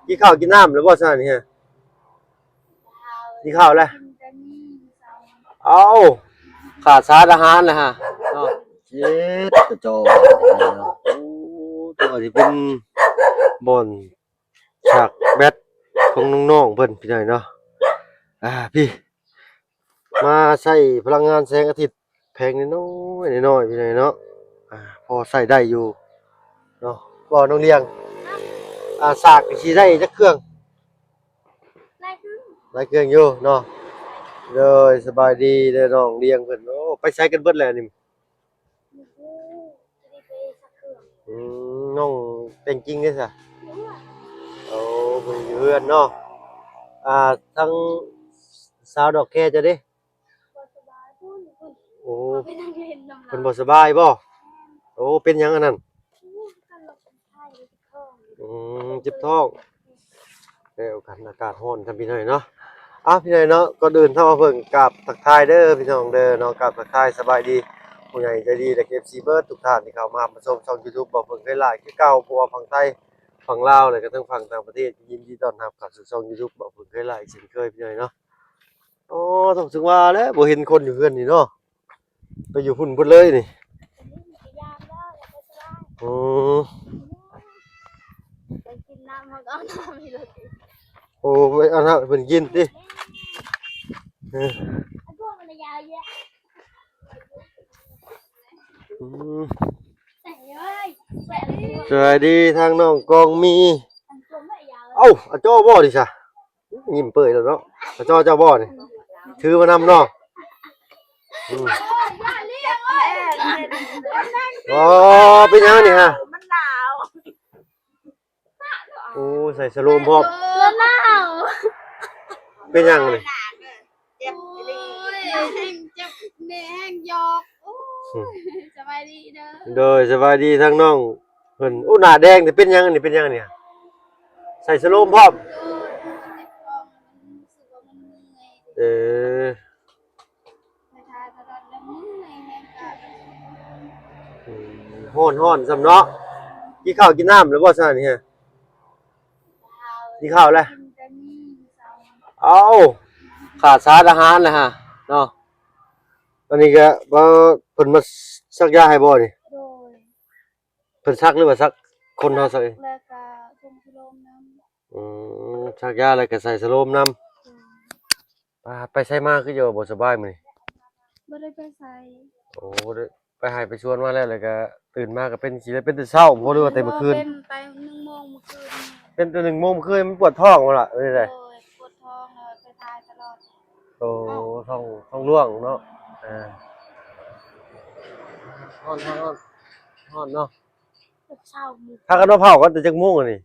กินข้าวกินน้ำแล้วบ่ซั่นนี่ฮะกินข้าวแล้วเอาขาดสารอาหารนะฮะเนาะเจ็ดโจโอ้ตัวที่เป็นบ่อนฉากแบตของน้องๆเพิ่นพี่น้อยเนาะพี่มาใช้พลังงานแสงอาทิตย์แพงน้อยๆน้อยๆพี่น้อยเนาะพอใช้ได้อยู่เนาะบ่น้องเลี้ยงสากสิได้จักเครื่องหลายเครื่องอยู่เนาะเลยสบายดีเด้อน้องเลี้ยงเพิ่นโอ้ไปใช้กันเบิดแล้วนี่น้องแต่งจริงเด้อซะโอ้เพิ่นอยู่เฮือนเนาะอ่าทั้งสาวดอกแคจะเด้โอ้เพิ่นบ่สบายบ่โอ้เป็นหยังอันนั้นเจ็บท้องแล้วกันอากาศร้อนกันพี่น้อยเนาะพี่น้อยเนาะก่อนอื่นถ้ามาเพิ่งกราบทักทายเด้อพี่น้องเด้อเนาะกราบทักทายสบายดีผู้ใหญ่ใจดีและ FC เบิร์ดทุกท่านที่เข้ามาชมช่อง YouTube บ่เพิ่งเคยหลายคือเก่าบ่ว่าฝั่งไทยฝั่งลาวแล้วก็ทั้งฝั่งต่างประเทศยินดีต้อนรับเข้าสู่ช่อง YouTube บ่เพิ่งเคยหลายเช่นเคยพี่น้อยเนาะต้องถึงว่าแล้วบ่เห็นคนอยู่เฮือนนี่เนาะไปอยู่พุ่นพุ่นเลยนี่อ๋อไปกินน้ำเขาก็เอาน้ำให้เรากินโอ้ไม่เอาน้ำให้เพิ่นกินติสวัสดีทางน้องกองมีอาจ้อบ่ดิจ้ะยิ้มเปื่อยแล้วเนาะอาจ้อเจ้าบ่นี่ถือมานำเนาะอ๋อเป็นยังนี่ฮะโอ้ใส่สโลมพร้อมเป็นยังนี่เจ็บแห้งเจ็บแห้งยอกสบายดีเด้อโดยสบายดีทางน้องเพิ่นหน้าแดงนี่เป็นยังนี่เป็นยังนี่ใส่สโลมพร้อมเออฮ้อนๆซ้ำเนาะกินข้าวกินน้ำแล้วบ่ซั่นนี่ฮะกินข้าวแล้วเอาขาดสารอาหารนะฮะเนาะตอนนี้ก็บ่เพิ่นมาซักยาให้บ่นี่เพิ่นซักหรือว่าซักคนเฮาซักเองแล้วก็ส่งสโลมน้ำซักยาแล้วก็ใส่สโลมน้ำไปใช้มาคืออยู่บ่สบายมื้อนี้บ่ได้ไปใส่โอ้ไปให้ไปชวนมาแล้วก็ตื่นมาก็เป็นสิได้เป็นแต่เช้าบ่หรือว่าแต่เมื่อคืนเป็นไป1 โมงเมื่อคืนเป็นแต่1 โมงเมื่อคืนมันปวดท้องบ่ล่ะเอ้ยได้ปวดท้องเลยไปทายตลอดโอ้ท้องร่วงเนาะฮ้อนเนาะเช้ามื้อพากันมาเผากันแต่จักโมงอะนี่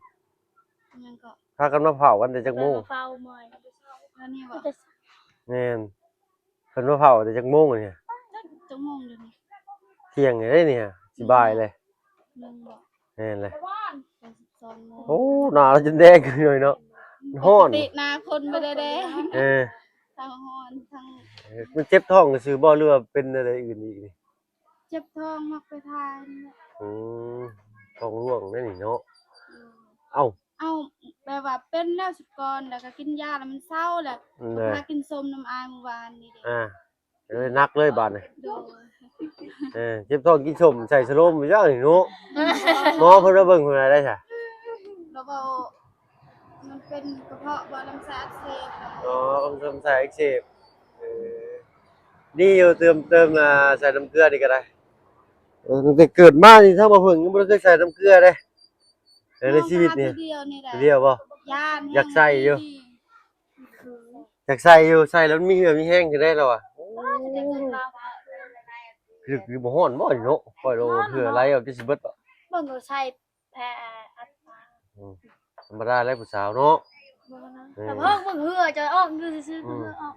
ยังก็พากันมาเผากันแต่จักโมงเฝ้าเมื่อยแล้วนี่ว่าแม่นเพิ่นมาเผาแต่จักโมงอะนี่จักโมงเดี๋ยวนี้เที่ยงได้เนี่ยสิบ่ายเลย1บ่แม่นเลย12 โมงโอ้หน้าเราจนแดงขึ้นเลยเนาะร้อนติหน้าคนบ่ได้แดงทั้งร้อนทั้งมันเจ็บท้องซื่อบ่หรือว่าเป็นอะไรอื่นอีกนี่เจ็บท้องมักไปทายอืมท้องร่วงนั่นนี่เนาะเอ้าแบบว่าเป็นแล้วสุกรแล้วก็กินยาแล้วมันเศร้าแหละพากินส้มน้ำอายเมื่อวานนี่เลยนักเลยบาดนี่เจ็บท้องกินส้มใส่สโลมไปจังนี่เนาะหมอเพิ่นว่าเบิ่งเพิ่นได้ซะแล้วก็มันเป็นกระเพาะบ่ลำไส้อักเสบลำไส้อักเสบนี่อยู่เติมใส่น้ำเกลือนี่ก็ได้ตั้งแต่เกิดมานี่ถ้าบ่เพิ่งยังบ่เคยใส่น้ำเกลือเด้ในชีวิตนี่เดียวบ่อยากใส่อยู่ใส่แล้วมีเหือมีแห้งขึ้นได้แล้วอ่ะคือบ่ฮ้อนบ่เนาะปล่อยโลเหือไหลออกจะสิเบิดบ่เบิ่งใส่แพ้อัดมาธรรมดาแล้วผู้สาวเนาะแต่เพิ่งเหือจะออกอยู่ซื่อๆเพิ่งออก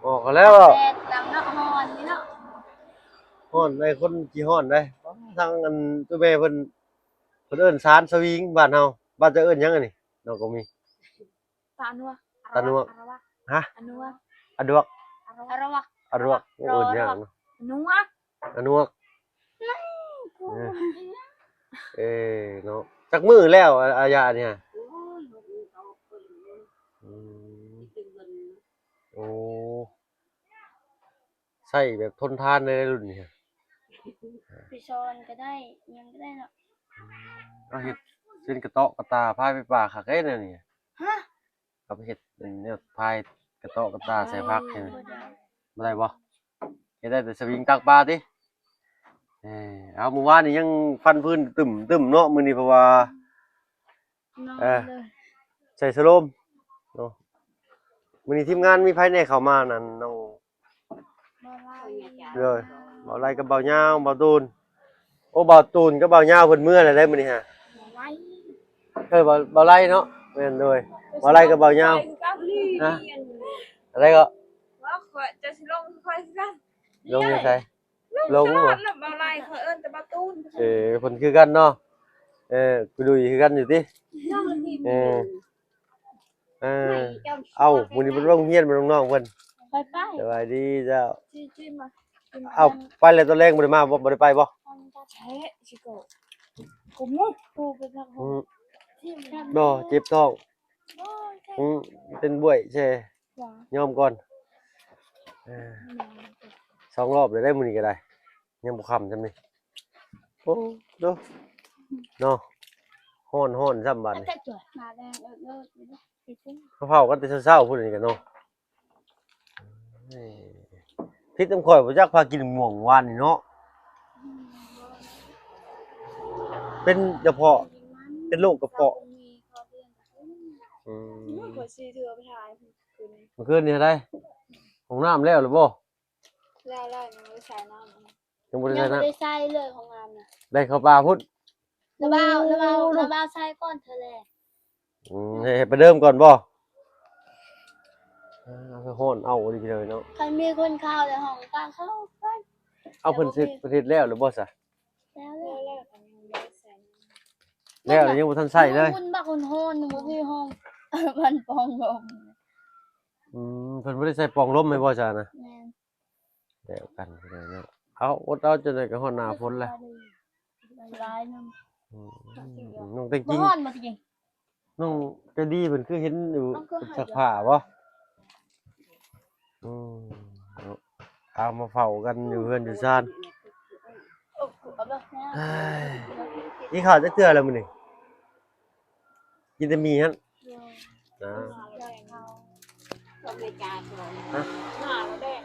ออกแล้วแต่หลังเนาะฮ้อนนี่เนาะฮ้อนได้คนกี่ฮ้อนได้ทางอันตัวแม่เพิ่นเอิ้นสารสวิงบ้านเฮาบ้านจะเอิ้นหยังอันนี้น้องก็มีตานัวฮะอนัวอดวกอระวะเอิ้นหยังนัวอนัวเนาะจักมื้อแล้วอายาเนี่ย ใช้แบบทนทานในรุ่นนี้ ไปช้อนก็ได้ยังก็ได้เนาะ ก็เฮ็ดเส้นกระเตาะกระตาพายไปป่าคักเอ้แนวนี้ ฮะ ก็ไปเฮ็ดเป็นแนวพายกระเตาะกระตาใส่ผักนี่บ่ได้บ่เฮ็ดได้แต่สวิงตักปลาติเอาเมื่อวานนี่ยังฟันพื้นตึมๆเนาะมื้อนี้เพราะว่า นอน เออ เลย ใส่สโลมเนาะมื้อนี้ทีมงานมีไผแหน่เข้ามานั่นน้อง บ่ไล่ เลยเบาไรกับเบายาวเบาตูนโอ้เบาตูนกับเบายาวเพิ่นเมื่อแล้วได้มื้อนี้ฮะ บ่ไล่ เบาไรเนาะแม่นเลยเบาไรกับเบายาวฮะอะไรก็ ว่าขอยจะสิลงค่อยสิกัน ลงยังไงลง ต บ่ ลอดน่ะบ่ไรขอยเอิ้นแต่บ่ตูน เพิ่นคือกันเนาะกูดูคือกันอยู่ติ น้องนี่ เออเออเอ้ามื้อนี้เพิ่นโรงเรียนบ่น้องๆเพิ่น ไปไป สบายดีเจ้า จิ้มมา เอ้าไปแล้วตอนแรกบ่ได้มาบ่ได้ไปบ่ แท้สิโกกูมุก ปูไปพัก อืม ที่มัน บ่เจ็บท้อง บ่ใช่ อืมเป็นบ้วยใช่ หวัง ยอมก่อนเออ สองรอบเลยได้มื้อนี้ก็ได้ยังบ่ค่ำจำนี่โอ้ดูเนาะฮ้อนซ้ำบัดนี่ แต่จวดมาแดงเลิกไปเลยไปซึ่ง เขาเผากันแต่เช้าๆพุ่นนี่กันเนาะพิษน้ำข่อยบ่จักพากินม่วงวานนี่เนาะเป็นกระเพาะเป็นโรคกระเพาะอืม ขอยสิเถือไปถ่ายคืนนี้ เมื่อคืนนี่ได้ห้องน้ำแล้วหรือบ่ แล้วยังไม่ใส่น้ำ ยังบ่ได้ ยั ใช้ งไม่ นะ ได้ใส่เลยของงามน่ะ ได้เข้าป่าพุ่น ระเบาใส่ก่อนเธอแหละ ให้ไปเดิมก่อนบ่เอาฮ้อนเอาดิพี่เลยเนาะ ใครมีคนเข้าแต่ห้องกลางเข้าไป เอาเพิ่นสิประเทศแล้วหรือบ่ซะ แล้ว แล้วก็ยังไม่ได้ใส่ แล้วยังบ่ทันใช้เลย คุณบักคุณโฮนบ่มีห้อง มันปองลม เพิ่นบ่ได้ใส่ปล่องลมให้บ่ซะนะ แม่น เดี๋ยวกันพี่น้อยเนาะเอาอดเอาจนได้ก็ฮ้อนหน้าฝนแล้ว ร้ายน น้องแต่ ำ จริง ฮ้อนบ่จริง น้องก็ดีเพิ่นคือเห็นอยู่ น้องก็หาย สักผ้าบ่อืมเอาเอามาเฝ้ากันอยู่เฮือนอยู่ซ่าน โอ้โหเอาแบบนี้ เอ้ยนี่ข้าวจักเทื่อแล้วมื้อนี้กินแต่หมี่หั่นนะ อเมริกาตัว ฮะ หน้าแล้วแดง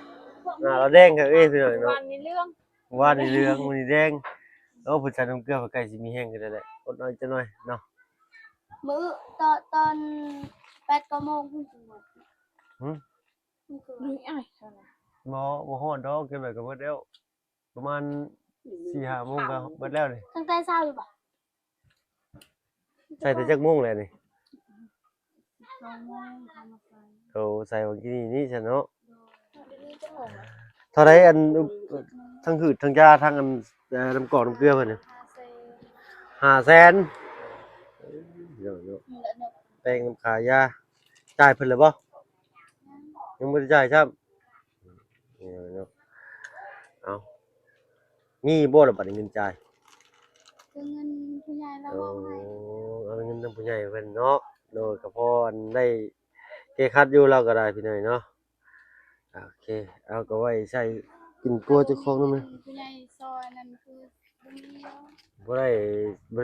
หน้าเราแดงค่ะเอ้ยพี่น้อยเนาะ วันนี้เรื่อง ว่านี่เหลืองมื้อนี้แดงโอ้ผู้ชายน้ำเกลือใกล้สิมีแห้งกันแล้วแหละอดหน่อยจักหน่อยเนาะ มื้อตอน8 9 โมงเพิ่นสิหมด หึ นี่อ้าย บ่ฮอดดอกเก็บไว้ก็เบิดแล้วประมาณ 4-5 โมงก็เบิดแล้วนี่ ตั้งแต่เช้าอยู่บ่ ใส่แต่จักโมงแล้วนี่ 2 โมงทำมาใส่ โอ้ใส่บางทีนี่ซะเนาะ นี่จะงง เท่าไรอันทั้งหืดทั้งยาทั้งอันน้ำกรอกน้ำเกลือเพิ่นน่ะ 500,000เดี๋ยว นี่แหละเนาะ แป้งน้ำขายาจ่ายเพิ่นแล้วบ่ยังบ่ได้จ่ายครับเนาะเอามีบ่ล่ะบัดนี้เงินจ่าย คือเงินผู้ใหญ่เรา โอ้ เอาให้ เอาเงินทางผู้ใหญ่เพิ่นเนาะโดยก็พออันได้เกคัดอยู่เราก็ได้พี่น้อยเนาะโอเคเอาก็ไว้ใช้กินกลัวเจ้าของนำแม่ ผู้ใหญ่ซอยนั่นคือบ่มีเนาะ บ่ได้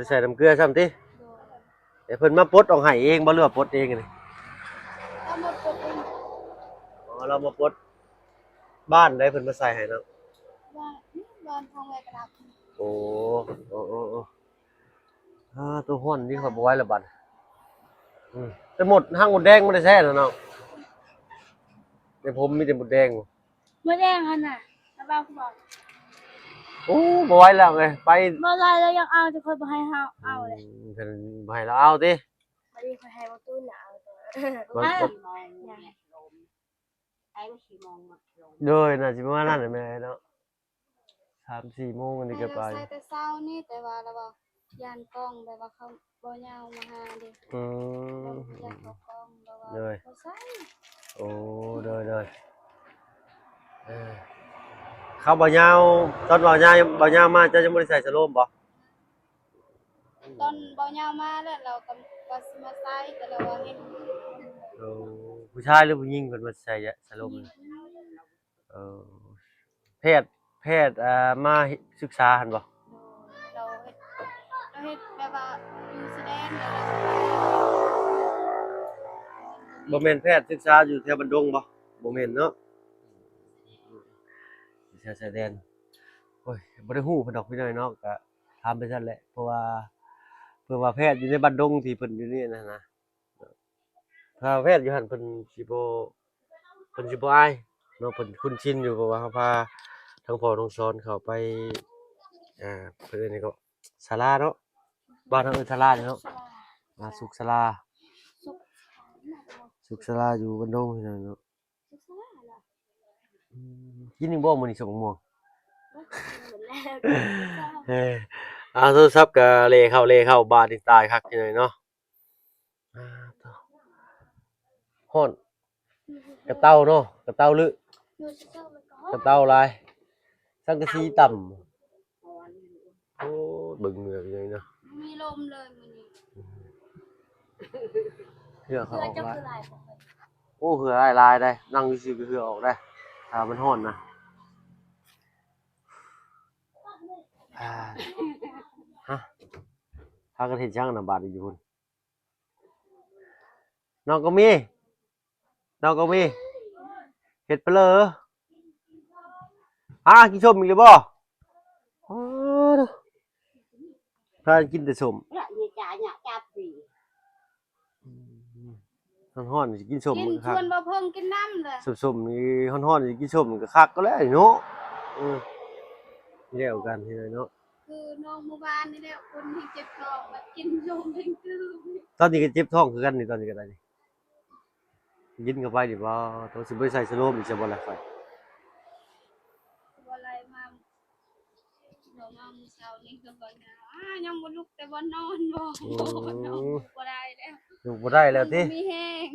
ใส่น้ำเกลือซ้ำติ โดย แต่เพิ่นมาปลดออกให้เองบ่หรือว่าปลดเองนี่ เอาหมดกดเอง อ๋อเรามาปลดบ้านได้เพิ่นมาใส่ให้เนาะ ว่าบ้านทางไว้กระดับ โอ้ตัวฮ้อนนี่ข่อยบ่ไหวแล้วบัดแต่หมดห้างหมดแดงบ่ได้แท้น่ะเนาะในผมมีแต่หมดแดง เมื่อแดงหั่นน่ะแล้วบ้านคือบอก โอ้บ่ไหวแล้วไงไป บ่ได้แล้วยังเอาจะค่อยบ่ให้เฮาเอาเลย เพิ่นบ่ให้เราเอาติ บ่ได้ค่อยให้บ่ตู้หนาวตัว มัน เอา ก็ อย่าง โดยน่าสิประมาณนั้นแหละแม่เนาะ3-4โมงอันนี้ก็ไป ใส่แต่เช้านี่แต่ว่าเราบอกยานกล้องแบบว่าเขาบ่ยาวมาหาเด้ อื เรา ม อยากเอากล้องแบบว่า เลย บ่ใส่ โอ้โดยเขาบ่ยาวตอนบ่ยาวมาเจ้ายังบ่ได้ใส่สโลมบ่ ตอนบ่ยาวมาแล้วเราก็สิมาใส่แต่เราว่าเห็น โอ้ผู้ชายหรือผู้หญิงเพิ่นมาใส่สโลมเออ แพทย์มาศึกษาหั่นบ่เราเฮ็ดแบบว่าอยู่แสดงเดี๋ยวเราบ่แม่นแพทย์ศึกษาอยู่แถวบันดงบ่บ่แม่นเนาะแสดงโอ้ยบ่ได้ฮู้เพิ่นดอกพี่น้อยเนาะก็ถามไปซั่นแหละเพราะว่าแพทย์อยู่ในบันดงที่เพิ่นอยู่นี่นะถ้าแพทย์อยู่หั่นเพิ่นสิบ่อายเนาะเพิ่นคุ้นชินอยู่เพราะว่าเขาพาทั้งพ่อทั้งสอนเข้าไปเพิ่นนี่ก็ศาลาเนาะบ้านเฮาเอิ้นศาลาเนาะสุขศาลา สุก สุขศาลาอยู่บันดงพี่น้องเนาะ สุกสลาเหรอ กินอีกบ่มื้อนี้สมม่วง เหมือนแล้ว เอ้โทรศัพท์ก็เลเข้าบาดนี่ตายคักจังได๋เนาะต่อฮ้อนกระเต้าเนาะกระเต้าลึ ดูสิเจ้ามันก็ กระเต้าลายสังกะสีต่ำโอ้เบิ่งเหงื่อพี่น้องเนาะ มีลมเลยมื้อนี้ เหงื่อเขา เพื่อ ออก เจ้า ลาย คือลายของมัน โอ้เหงื่อลายได้นั่งซื่อๆก็เหงื่อออกได้ถ้ามันร้อนนะฮะพากันเฮ็ดช่างน่ะบาดอยู่พุ่นน้องก็มีเฮ็ดไปเลยกินส้มอีกเลยบ่อ๋อเด้อพากันกินแต่ส้ม เนี่ยเนี่ยจ่าเนี่ยจ่าปี ร้อนๆสิกินส้ม กิน มัน ช คัก วนบ่เพิ่งกินน้ำเลย ส้มๆนี่ร้อนๆสิกินส้มมันก็คักก็แล้วเนาะเดียวกันที่เนาะ คือน้องหมู่บ้านนี่แหละคนที่เจ็บท้องมากินลมทั้งคืน ตอนนี้ก็เจ็บท้องคือกันนี่ตอนนี้ก็ได้นี่กินเข้าไปดิบ่ต้องสิบ่ใส่สโลมอีกจะบ่ล่ะค่อย อะไรมาเรามามื้อเช้านี้ก็บ่ได้ยังบ่ลุกแต่บ่นอนบ่นอนบ่ได้แล้ว อยู่บ่ได้แล้วติ มีแห้ง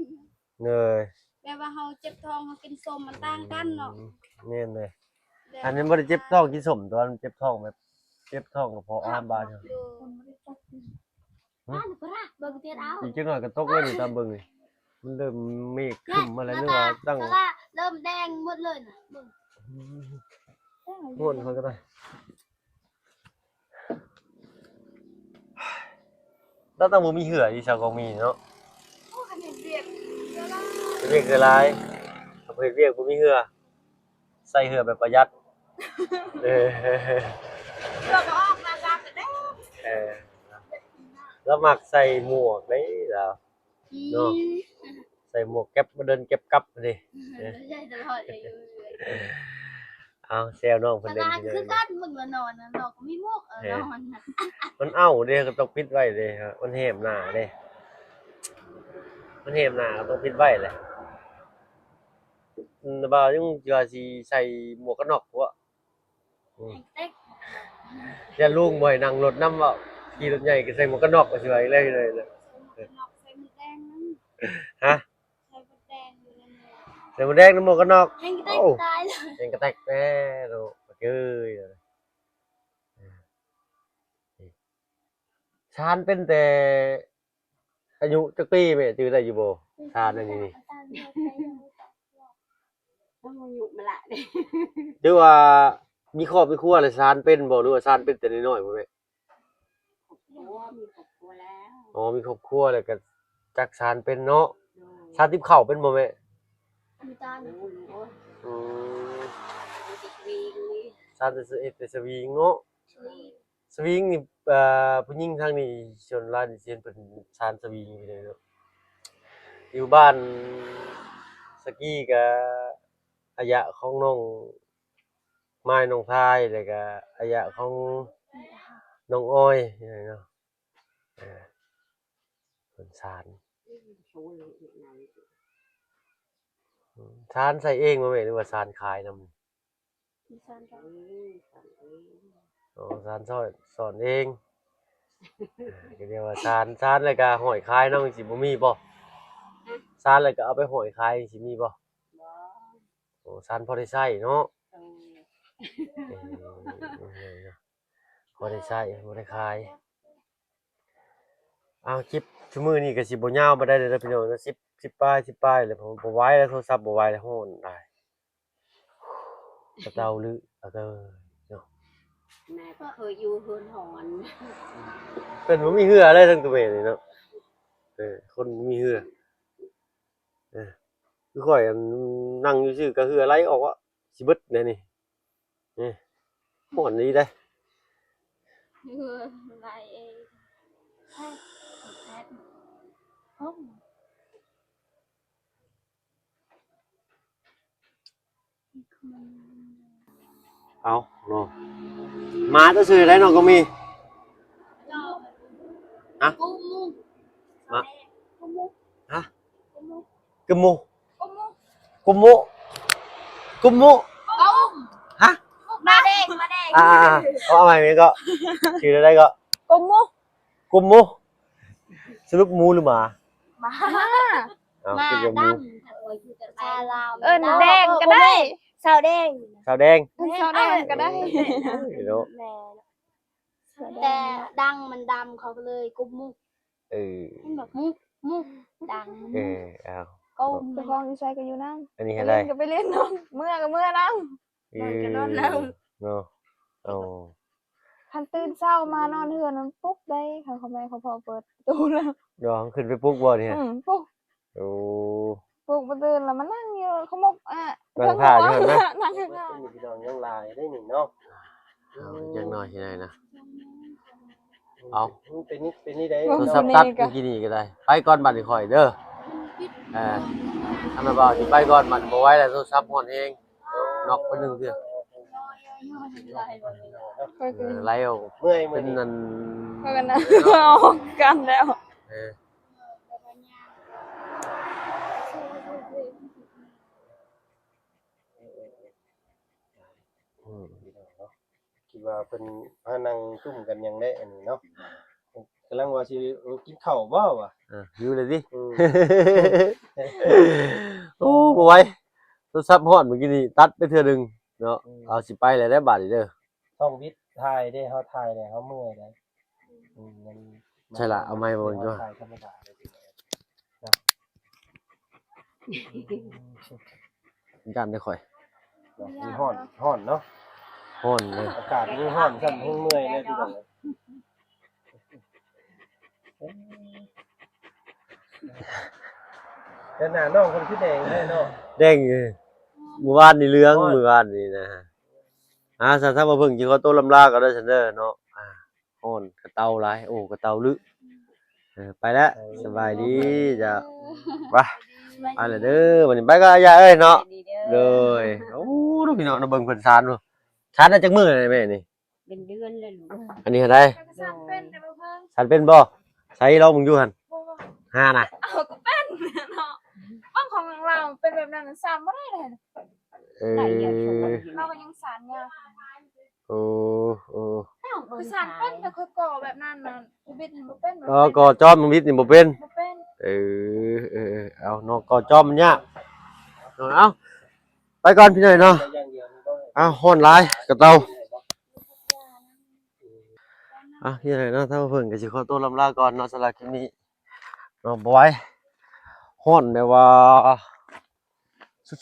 เงย แบบว่าเฮาเจ็บท้องเฮากินส้มมันต่างกันเนาะ แม่นเลยอันนี้บ่ได้เจ็บท้องกินส้มตอนเจ็บท้องแบบเจ็บท้องก็พออาหารบาด คนไม่ได้จับปีบ้านก็ได้เบิ่งเตี้ยเอา อีกจังหน่อยก็ตกเลยนี่ตามเบิ่งนี่มันเริ่มเมฆครึ้มมาแล้วนึกว่าตั้ง สลาเริ่มแดงหมดเลยน่ะเบิ่ง โน่นเขาก็ได้แล้วต้องบ่มีเหืออีชาวก็มีเนาะ โอ้คันเห็นเรียกเดี๋ยวละ เรียกคือหลายเพิ่นเรียกบ่มีเหือใส่เหือแบบประหยัดเออ เดี๋ยวก็ออกมาจากกันได้ เออแล้วมักใส่หมวกเด้ล่ะ เนาะ ใส่หมวกแก๊ปมาเดินเก็บกับดิ ไม่ใช่ตลอดอยู่ เอาแซวน้อง ส เพิ่นเล่น ลา ที่ คือ เด้ การมึงมานอนนะนอนก็มีมุกนอนน่ะ มันเอ้าเด้ก็ต้องปิดไว้เด้ครับมันแหมหน้าเด้มันแหมหน้าก็ต้องปิดไว้แหละบ่าวยังว่าสิใส่หมวกกันน็อกบ่ เต็ก อย่าลุงบ่ให้นั่งรถนำเว้าขี่รถใหญ่ก็ใส่หมวกกันน็อกก็สิว่าอีกเลยเลย นอกใส่หมูแดงนั่น ฮะ ใส่หมูแดงอยู่นั่นเลย ใส่หมวกแดงนำหมวกกันน็อก แห้งเต็กตายเลย เองกระแตกแน่โดเอ้ยชานเป็นแต่อายุจักปีแม่จื้อได้อยู่บ่ชานอันนี้นี่ ต้องมาอยู่มาละเด้ หรือว่ามีครอบมีครัวแล้วชานเป็นบ่หรือว่าชานเป็นแต่น้อยๆบ่แม่ โอ้มีครอบครัวแล้ว อ๋อมีครอบครัวแล้วก็จักชานเป็นเนาะชานทิพย์ข้าวเป็นบ่แม่ มีตาหนูโอ้ย อืม มีติดวีนี่ ชานแต่สวิงเนาะ ชี สวิงนี่ผู้หญิงทางนี้ส่วนหลายนี่สิเป็นชานสวิงอยู่เลยเนาะอยู่บ้านสกี้ก็อายะของน้องไม้น้องพายแล้วก็อายะของน้องอ้อยนี่เนาะเพิ่นชาน โชว์เลยไหน ชานใส่เองบ่แม่หรือว่าชานขายนำ มีซันกัน อ๋อชานสอนเองก็เรียกว่าชานแล้วก็ห้อยขายนำสิบ่มีบ่ชานแล้วก็เอาไปห้อยขายสิมีบ่ บ่ โอ้ชานพอได้ใช้เนาะ เออ พอได้ใช้บ่ได้ขายเอาคลิปชั่วมื้อนี้ก็สิบ่ยาวบ่ได้เด้อพี่น้องนะ10ปลายเลยผมบ่ไหวแล้วโทรศัพท์บ่ไหวแล้วโหนได้กระเตาลือ เอาเด้อเนาะ แม่ก็เคยอยู่เฮือนหอน เพิ่นบ่มีเหือเลยทั้งตัวแม่นี่เนาะคนบ่มีเหือคือข่อยอันนั่งอยู่ซื่อก็เหือไหลออกว่าสิเบิดแน่นี่ฮ้อนดีเด้ ไรเองใช่แพทย์ห้อง เอาเนาะมาจะซื้ออะไรเนาะก็มี ฮะ กุ้งมุก มา กุ้งมุก ฮะ กุ้งมุก กุมโม กุ้งมุก กุมโมกุมโม กุ้ง ฮะ มาแดงมาแดง เอาใหม่นี้ก็ชื่ออะไรก็ กมมุ กุมโมสรุปหมูหรือหมา มา เอา มา คือกับหมู ดำถ้าอยู่แต่ชาลาว เอิ้นแดงก็ได้สาวแดง ขาวแดง สาวแดงก็ได้ เนาะ แม่ แต่ดังมันดำเขาก็เลยกุ้งมุก เออ มันแบบมุกมุกดัง เอา กุ้ง เจ้าของอยู่ไสก็อยู่นำ อันนี้ ไป ให้ เล่ ได้ นก็ไปเล่นน้ำเมื่อก็เมื่อนำ นอนก็นอนนำ เนาะเอา คันตื่นเช้ามานอนเฮือนมันปุ๊บได้เขาแม่เขาพอเปิดประตูแล้ว เดี๋ยวขึ้นไปปลุกบ่เนี่ย ปุ๊บ โอ้ ปลุกมาตื่นแล้วมานั่งอยู่เขาบอกนั่งท่าอยู่หั่นนะ นั่งข้างหน้า พี่น้องยังลายได้หนึ่งเนาะยังน้อยที่ไหนนะ เอาเป็นนี่ได้โทรศัพท์ตัดเมื่อกี้นี่ก็ได้ ไปก่อนบัดนี้ข่อยเด้อทำไมบ่าวสิไปก่อนมันบ่ไหวแล้วโทรศัพท์ฮ้อนเองนอกไปหนึงเด้อ ก็คือ ไล่เอาเป็นนั่น เพื่อนนะเอากันแล้ว เออ คิดว่าเพิ่นพานั่งซุ่มกันหยังได้อันนี้เนาะกำลังว่าสิกินข้าวบ่วะ อยู่เลยสิ อืม โอ้บ่ไหวโทรศัพท์ฮ้อนเมื่อกี้นี่ตัดไปเทื่อหนึงเนาะเอาสิไปแล้วได้บาดนี้เด้อ ท้องวิทย์ถ่ายได้เฮาถ่ายได้เฮาเมื่อยได้มัน ใช่ล่ะเอาไม้มาเบิ่งด้วย ถ่ายธรรมดาเลยเนาะ กันได้ข่อย มีฮ้อนเนาะ ฮ้อนเลย อากาศมีฮ้อนซ้ํเมื่อยเลยพี่น้องแต่หน้าน้องเพิ่นคือแดงแท้เนาะ แดงอยู่เมื่อวานนี่เหลืองเมื่อวานนี่นะฮะซะถ้ามาเบิ่งสิขอตัวลำลาก็ได้ซั่นเด้อเนาะฮ้อนกระเตาหลายโอ้กระเตาลึไปแล้วสบายดีจ้ะไปไปเลยเด้อวันนี้ไปก็ยายเอ้ยเนาะ ดีเด้อ เลยโอ้ลูกพี่น้องน่ะเบิ่งเพิ่นซานดูซานได้จักมื้อเลยแม่นี่ เป็นเดือนเลยลูก อันนี้ได้ สั่งเป็นแต่บ่เพิ่ง ซานเป็นบ่ใส่ลองมึงอยู่หั่นห้าน่ะ เอาก็เป็นเนาะบ้านของเราเป็นแบบนั้นสั่นบ่ได้เลย เอ ได้เยอะชม อ เราก็ยังสั่นยาก โอ้โอ้ คือสั่นเป็นแต่ค่อยก่อแบบนั้นน่ะชีวิตมันบ่เป็น ก็จอมมึงนิดนี่บ่เป็น บ่เป็น เอาเนาะก็จอมมันยากเอาไปก่อนพี่หน่อยเนาะ อย่างเดียวมันก็ เอาฮ้อนหลายกระเตาพี่หน่อยเนาะถ้ามาเพิ่นก็สิขอตัวลำลาก่อนเนาะสำหรับคลิปนี้เนาะบ่ไหวฮ้อนแบบว่า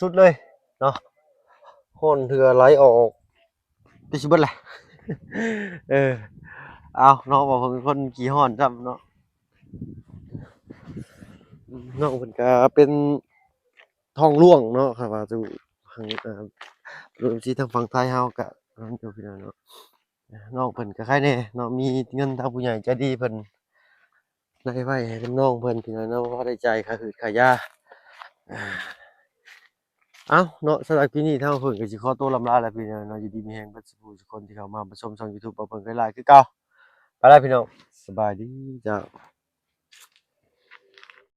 สุดๆเลยเนาะฮ้อนเถื่อไหลออกไปสิเบิดแหละ เอาเนาะบอกผมเป็นคนขี้ฮ้อนจำเนาะน้องเพิ่นก็เป็นท้องร่วงเนาะครับว่าอยู่ทางรวมที่ทางฝั่งไทยเฮาก็นั่นอยู่พี่น้องเนาะน้องเพิ่นก็ใครแน่เนาะมีเงินทางผู้ใหญ่ใจดีเพิ่นได้ไว้ให้น้องเพิ่นพี่น้องเนาะพอได้จ่ายค่าหืดค่ายาเอ้าเนาะสำหรับคลิปนี้ทางเพิ่นก็สิขอตัวลำลาแล้วพี่น้องเนาะอยู่ดีมีแรงเบิดสุขทุกคนที่เข้ามารับชมช่อง YouTube บ่เพิ่นเคยหลายคือเก่าไปแล้วพี่น้องสบายดีจ้า